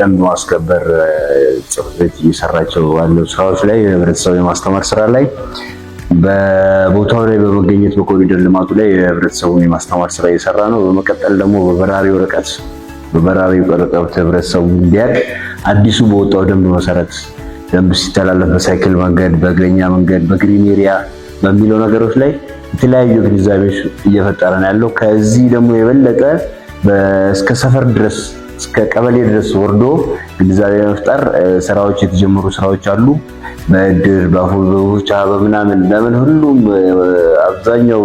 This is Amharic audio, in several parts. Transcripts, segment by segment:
ደንብ ማስከበር ጽሕፈት ቤት እየሰራቸው ያለው ስራዎች ላይ የህብረተሰቡ የማስተማር ስራ ላይ በቦታው ላይ በመገኘት በኮሪደር ልማቱ ላይ የህብረተሰቡን የማስተማር ስራ እየሰራ ነው። በመቀጠል ደግሞ በበራሪ ወረቀት ህብረተሰቡ እንዲያውቅ አዲሱ በወጣው ደንብ መሰረት ደንብ ሲተላለፍ በሳይክል መንገድ፣ በእግረኛ መንገድ፣ በግሪን ኤሪያ በሚለው ነገሮች ላይ የተለያዩ ግንዛቤዎች እየፈጠረ ነው ያለው። ከዚህ ደግሞ የበለጠ እስከ ሰፈር ድረስ እስከ ቀበሌ ድረስ ወርዶ ግንዛቤ መፍጠር ስራዎች የተጀመሩ ስራዎች አሉ። በእድር በፉቻ በምናምን ለምን ሁሉም አብዛኛው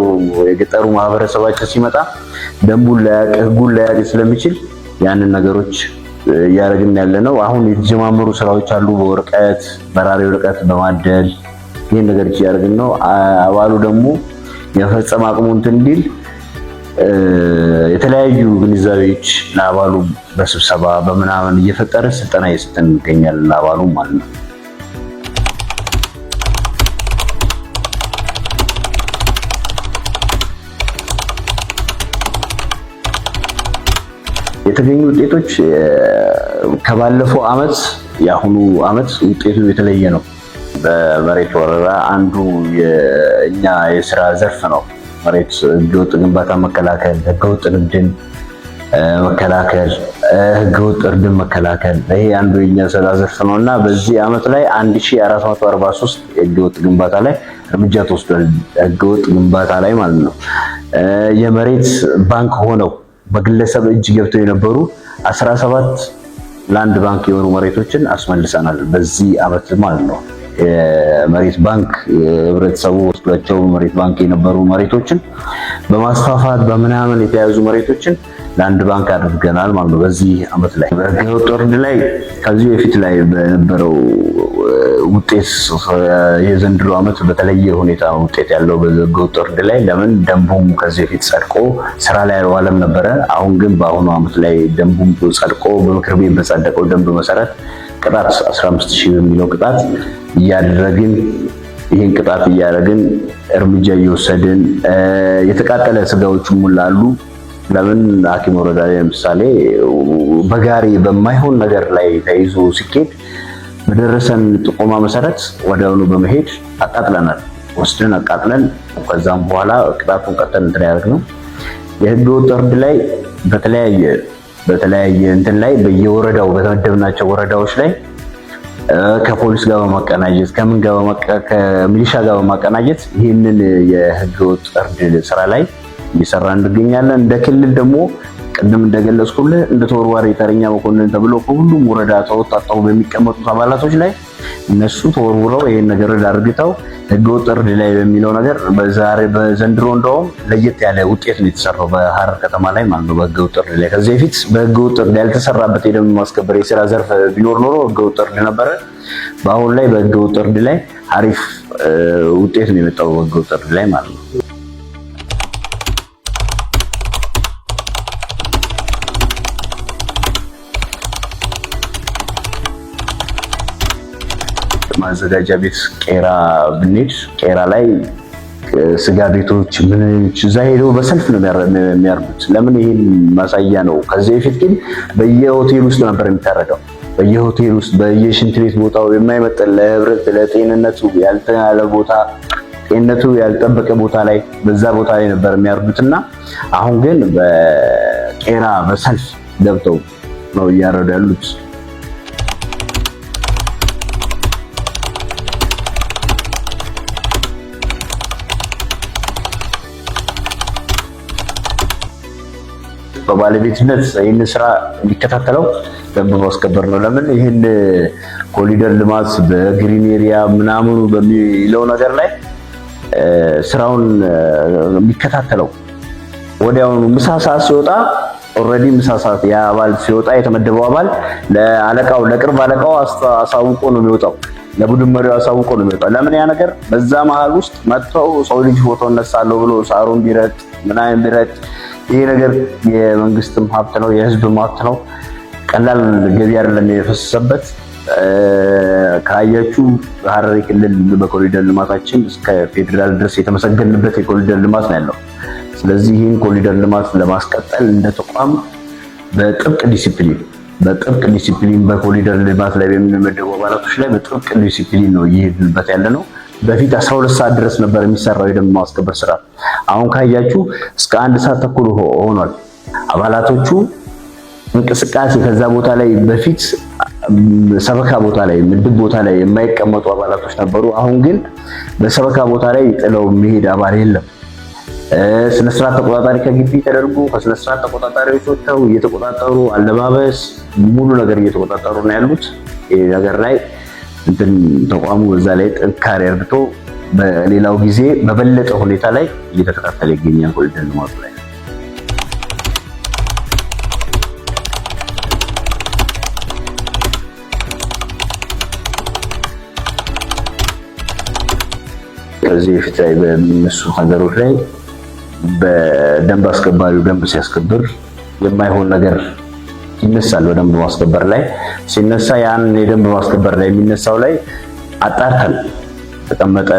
የገጠሩ ማህበረሰባችን ሲመጣ ደንቡን ላያውቅ ህጉን ላያውቅ ስለሚችል ያንን ነገሮች እያደረግን ያለ ነው። አሁን የተጀማመሩ ስራዎች አሉ። በወረቀት በራሪ ወረቀት በማደል ይሄን ነገር እያደረግን ነው። አባሉ ደግሞ የፈጸመ አቅሙ እንትን እንዲል የተለያዩ ግንዛቤዎች ለአባሉ በስብሰባ በምናምን እየፈጠረ ስልጠና እየሰጠን እንገኛለን ለአባሉ ማለት ነው። የተገኙ ውጤቶች ከባለፈው አመት የአሁኑ አመት ውጤቱ የተለየ ነው። በመሬት ወረራ አንዱ የኛ የስራ ዘርፍ ነው። መሬት ህገወጥ ግንባታ መከላከል፣ ህገወጥ ንግድን መከላከል፣ ህገወጥ እርድን መከላከል ይሄ አንዱ የኛ ስራ ዘርፍ ነውና በዚህ አመት ላይ 1443 ህገወጥ ግንባታ ላይ እርምጃ ተወስዷል። ህገወጥ ግንባታ ላይ ማለት ነው። የመሬት ባንክ ሆነው በግለሰብ እጅ ገብተው የነበሩ 17 ላንድ ባንክ የሆኑ መሬቶችን አስመልሰናል በዚህ አመት ማለት ነው። የመሬት ባንክ ህብረተሰቡ ወስዷቸው መሬት ባንክ የነበሩ መሬቶችን በማስፋፋት በምናምን የተያዙ መሬቶችን ላንድ ባንክ አድርገናል ማለት ነው በዚህ አመት ላይ። በህገወጥ ወረራ ላይ ከዚህ በፊት ላይ በነበረው ውጤት የዘንድሮ አመት በተለየ ሁኔታ ውጤት ያለው በህገወጥ ወረራ ላይ ለምን ደንቡም ከዚህ በፊት ጸድቆ ስራ ላይ አልዋለም ነበረ። አሁን ግን በአሁኑ አመት ላይ ደንቡም ጸድቆ በምክር ቤት በጸደቀው ደንብ መሰረት ቅጣት 15000 በሚለው ቅጣት እያደረግን ይሄን ቅጣት እያደረግን እርምጃ እየወሰድን የተቃጠለ ስጋዎችም ሙላሉ። ለምን ሐኪም ወረዳ ላይ ለምሳሌ በጋሪ በማይሆን ነገር ላይ ተይዞ ሲኬድ በደረሰን ጥቆማ መሰረት ወዲያውኑ በመሄድ አቃጥለናል። ወስደን አቃጥለን ከዛም በኋላ ቅጣቱን ቀጠን እንትን ያደርግነው የህገወጥ ወረራ ላይ በተለያየ እንትን ላይ በየወረዳው በተመደብናቸው ወረዳዎች ላይ ከፖሊስ ጋር በማቀናጀት ከሚሊሻ ጋር በማቀናጀት ይህንን የህገወጥ ወረራ ስራ ላይ እየሰራ እንገኛለን። እንደ ክልል ደግሞ ቅድም እንደገለጽኩልህ እንደ ተወርዋሪ ተረኛ መኮንን ተብሎ ከሁሉም ወረዳ ተወጣጣው በሚቀመጡት አባላቶች ላይ እነሱ ተወርውረው ይሄን ነገር አድርገው ህገወጥ ወረራ ላይ በሚለው ነገር በዘንድሮ እንደውም ለየት ያለ ውጤት ነው የተሰራው በሐረር ከተማ ላይ ማለት ነው። በህገወጥ ወረራ ላይ ከዚህ በፊት በህገወጥ ወረራ ላይ ያልተሰራበት የደንብ ማስከበር የስራ ዘርፍ ቢኖር ኖሮ ህገወጥ ወረራ ነበረ። በአሁን ላይ በህገወጥ ወረራ ላይ አሪፍ ውጤት ነው የመጣው በህገወጥ ወረራ ላይ ማለት ነው። ማዘጋጃ ቤት ቄራ ብንሄድ ቄራ ላይ ስጋ ቤቶች ምንጭ እዛ ሄደው በሰልፍ ነው የሚያርዱት። ለምን ይሄን ማሳያ ነው። ከዚህ በፊት ግን በየሆቴል ውስጥ ነበር የሚታረደው። በየሆቴል ውስጥ በየሽንት ቤት ቦታው የማይመጥን ለጤንነቱ ያልተናለ ቦታ ጤንነቱ ያልጠበቀ ቦታ ላይ በዛ ቦታ ላይ ነበር የሚያርዱትና አሁን ግን በቄራ በሰልፍ ገብተው ነው እያረዱ ያሉት። በባለቤትነት ይህን ስራ እንዲከታተለው ደንብ ማስከበር ነው። ለምን ይህን ኮሪደር ልማት በግሪን ኤሪያ ምናምኑ በሚለው ነገር ላይ ስራውን የሚከታተለው ወዲያውኑ ምሳ ሰዓት ሲወጣ ኦልሬዲ ምሳ ሰዓት ያ አባል ሲወጣ የተመደበው አባል ለአለቃው ለቅርብ አለቃው አሳውቆ ነው የሚወጣው። ለቡድን መሪው አሳውቆ ነው የሚወጣው። ለምን ያ ነገር በዛ መሃል ውስጥ መጥተው ሰው ልጅ ፎቶ እነሳለሁ ብሎ ሳሩን ቢረጥ ምናምን ቢረጥ ይሄ ነገር የመንግስትም ሀብት ነው የህዝብም ሀብት ነው። ቀላል ገቢ አይደለም የፈሰሰበት። ካያችሁ ሐረሪ ክልል በኮሪደር ልማታችን እስከ ፌደራል ድረስ የተመሰገንበት የኮሪደር ልማት ነው ያለው። ስለዚህ ይህን ኮሪደር ልማት ለማስቀጠል እንደ ተቋም በጥብቅ ዲሲፕሊን በጥብቅ ዲሲፕሊን በኮሪደር ልማት ላይ በሚመደቡ አባላቶች ላይ በጥብቅ ዲሲፕሊን ነው እየሄድንበት ያለ ነው። በፊት 12 ሰዓት ድረስ ነበር የሚሰራው የደንብ ማስከበር ስራ። አሁን ካያችሁ እስከ 1 ሰዓት ተኩል ሆኗል። አባላቶቹ እንቅስቃሴ ከዛ ቦታ ላይ በፊት ሰበካ ቦታ ላይ ምድብ ቦታ ላይ የማይቀመጡ አባላቶች ነበሩ። አሁን ግን በሰበካ ቦታ ላይ ጥለው የሚሄድ አባል የለም። ስነ ስርዓት ተቆጣጣሪ ከግቢ ተደርጎ ከስነ ስርዓት ተቆጣጣሪዎች ወጥተው እየተቆጣጠሩ አለባበስ ሙሉ ነገር እየተቆጣጠሩ ነው ያሉት። ይሄ ነገር ላይ እንትን ተቋሙ በዛ ላይ ጥንካሬ አርግቶ በሌላው ጊዜ በበለጠ ሁኔታ ላይ እየተከታተለ ይገኛል ኮሪደር ልማቱ ላይ። ከዚህ በፊት ላይ በሚነሱ ነገሮች ላይ በደንብ አስከባሪው ደንብ ሲያስከብር የማይሆን ነገር ይነሳል። በደንብ ማስከበር ላይ ሲነሳ ያን የደንብ ማስከበር ላይ የሚነሳው ላይ አጣርተን ተቀመጠ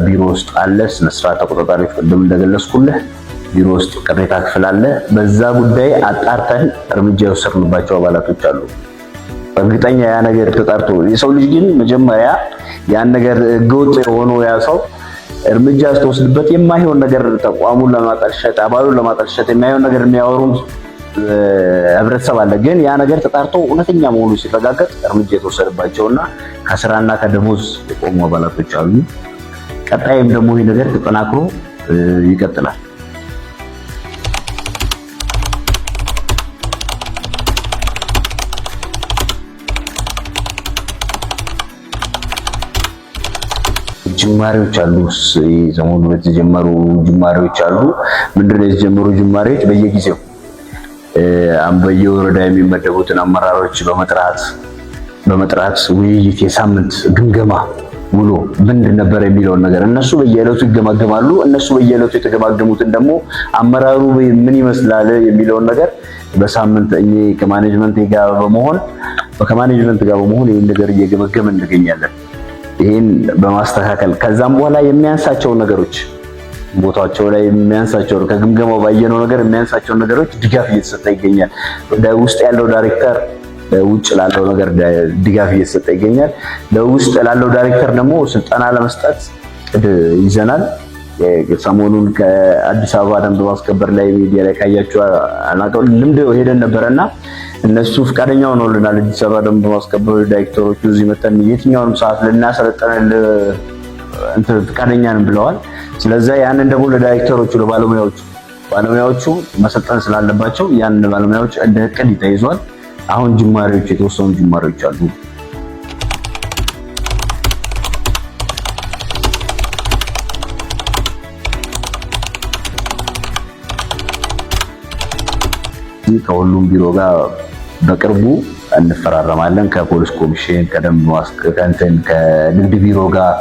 ቢሮ ውስጥ አለ ስነ ስርዓት ተቆጣጣሪዎች ቅድም እንደገለጽኩልህ ቢሮ ውስጥ ቅሬታ ክፍል አለ። በዛ ጉዳይ አጣርተን እርምጃ የወሰድንባቸው አባላቶች አሉ። እርግጠኛ ያ ነገር ተጣርቶ የሰው ልጅ ግን መጀመሪያ ያን ነገር ህገወጥ የሆነው ያ ሰው እርምጃ ስትወስድበት የማይሆን ነገር ተቋሙን ለማጠልሸት አባሉን ለማጠልሸት የማይሆን ነገር የሚያወሩ ህብረተሰብ አለ። ግን ያ ነገር ተጣርቶ እውነተኛ መሆኑ ሲረጋገጥ እርምጃ የተወሰደባቸውና ከስራና ከደሞዝ የቆሙ አባላቶች አሉ። ቀጣይም ደግሞ ይህ ነገር ተጠናክሮ ይቀጥላል። ጅማሬዎች አሉ። ሰሞኑን የተጀመሩ ጅማሬዎች አሉ። ምንድነው የተጀመሩ ጅማሬዎች? በየጊዜው በየወረዳ የሚመደቡትን አመራሮች በመጥራት ውይይት፣ የሳምንት ግምገማ ውሎ ምንድን ነበር የሚለውን ነገር እነሱ በየዕለቱ ይገማገማሉ። እነሱ በየዕለቱ የተገማገሙትን ደግሞ አመራሩ ምን ይመስላል የሚለውን ነገር በሳምንት እኔ ከማኔጅመንት ጋር በመሆን ይህን ነገር እየገመገምን እንገኛለን። ይሄን በማስተካከል ከዛም በኋላ የሚያንሳቸው ነገሮች ቦታቸው ላይ የሚያንሳቸው ከግምገማው ባየነው ነገር የሚያንሳቸው ነገሮች ድጋፍ እየተሰጠ ይገኛል። ወደ ውስጥ ያለው ዳይሬክተር ውጭ ላለው ነገር ድጋፍ እየተሰጠ ይገኛል። ለውስጥ ላለው ዳይሬክተር ደግሞ ስልጠና ለመስጠት ይዘናል። ሰሞኑን ከአዲስ አበባ ደንብ ማስከበር ላይ ሚዲያ ላይ ካያችሁ አናውቅም ልምድ ሄደን ነበርና እነሱ ፍቃደኛ ሆነውልናል። አዲስ አበባ ደንብ ማስከበር ዳይሬክተሮቹ እዚህ መተን የትኛውንም ሰዓት ልናሰለጥን ፍቃደኛ ነን ብለዋል። ስለዚህ ያንን ደግሞ ለዳይሬክተሮቹ ባለሙያዎቹ መሰልጠን ስላለባቸው ያን ባለሙያዎች እንደ እቅድ ተይዟል። አሁን የተወሰኑ ጅማሬዎች አሉ። ከሁሉም ቢሮ ጋር በቅርቡ እንፈራረማለን። ከፖሊስ ኮሚሽን፣ ከደንብ ማስከተን፣ ከንግድ ቢሮ ጋር፣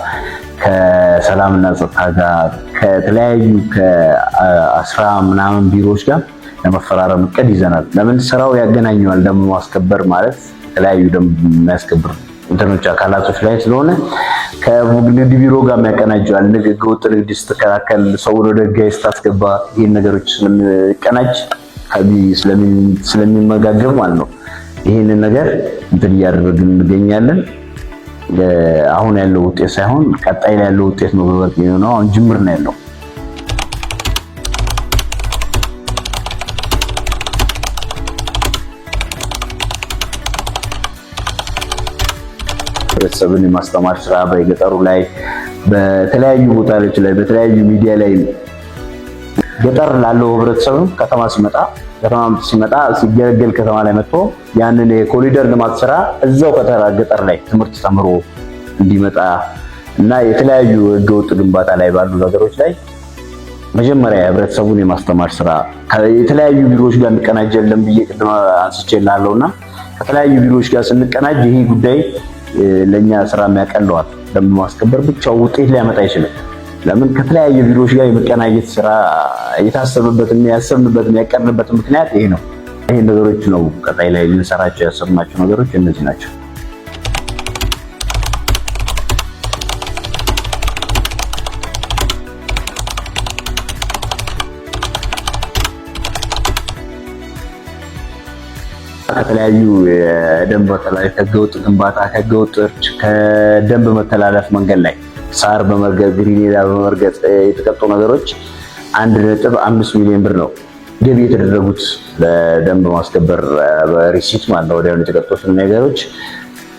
ከሰላምና ጸጥታ ጋር ከተለያዩ ከ10 ምናምን ቢሮዎች ጋር ለመፈራረም እቅድ ይዘናል። ለምን ስራው ያገናኘዋል። ደንብ ማስከበር ማለት የተለያዩ ደንብ የሚያስከብር እንትኖች አካላቶች ላይ ስለሆነ ከንግድ ቢሮ ጋር የሚያቀናጀዋል። ህገወጥ ንግድ ስትከላከል፣ ሰውን ወደ ህጋዊ ስታስገባ ይህን ነገሮች ስለሚቀናጅ ስለሚመጋገብ ማለት ነው። ይህንን ነገር እንትን እያደረግን እንገኛለን። አሁን ያለው ውጤት ሳይሆን ቀጣይ ላይ ያለው ውጤት ነው። በበቂ ነው። አሁን ጅምር ነው ያለው። ህብረተሰብን የማስተማር ስራ በገጠሩ ላይ በተለያዩ ቦታዎች ላይ በተለያዩ ሚዲያ ላይ ገጠር ላለው ህብረተሰብ ከተማ ሲመጣ ሲገለገል ከተማ ላይ መጥቶ ያንን የኮሪደር ልማት ስራ እዛው ገጠር ላይ ትምህርት ተምሮ እንዲመጣ እና የተለያዩ ህገወጥ ግንባታ ላይ ባሉ ነገሮች ላይ መጀመሪያ ህብረተሰቡን የማስተማር ስራ የተለያዩ ቢሮዎች ጋር እንቀናጀለን ብዬ ቅድም አንስቼላለሁና ከተለያዩ ቢሮዎች ጋር ስንቀናጅ ይሄ ጉዳይ ለኛ ስራ የሚያቀለዋል። ደንብ ማስከበር ብቻው ውጤት ሊያመጣ አይችልም። ለምን ከተለያዩ ቢሮዎች ጋር የመቀናጀት ስራ የታሰበበት ያሰብንበት ያቀርንበት ምክንያት ይሄ ነው። ይሄ ነገሮች ነው ቀጣይ ላይ ልንሰራቸው ያሰብናቸው ነገሮች እነዚህ ናቸው። ከተለያዩ የደንብ መተላለፍ ከህገወጥ ግንባታ፣ ከህገወጥ እርድ፣ ከደንብ መተላለፍ መንገድ ላይ ሳር በመርገጥ ግሪን ኤሪያ በመርገጥ የተቀጡ ነገሮች 1.5 ሚሊዮን ብር ነው ገቢ የተደረጉት ለደንብ ማስከበር በሪሲት ማለት ነው ወዲያውኑ የተቀጡት ነገሮች።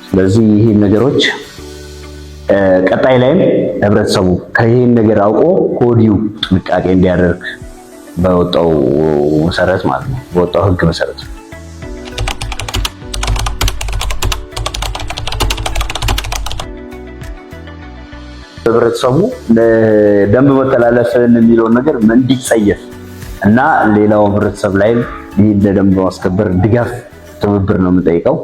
ስለዚህ ይሄን ነገሮች ቀጣይ ላይም ህብረተሰቡ ከይሄን ነገር አውቆ ከወዲሁ ጥንቃቄ እንዲያደርግ በወጣው መሰረት ማለት ነው በወጣው ህግ መሰረት ህብረተሰቡ ደንብ መተላለፍን የሚለውን ነገር እንዲጸየፍ እና ሌላው ህብረተሰብ ላይ ይሄን ለደንብ ማስከበር ድጋፍ ትብብር ነው የምንጠይቀው።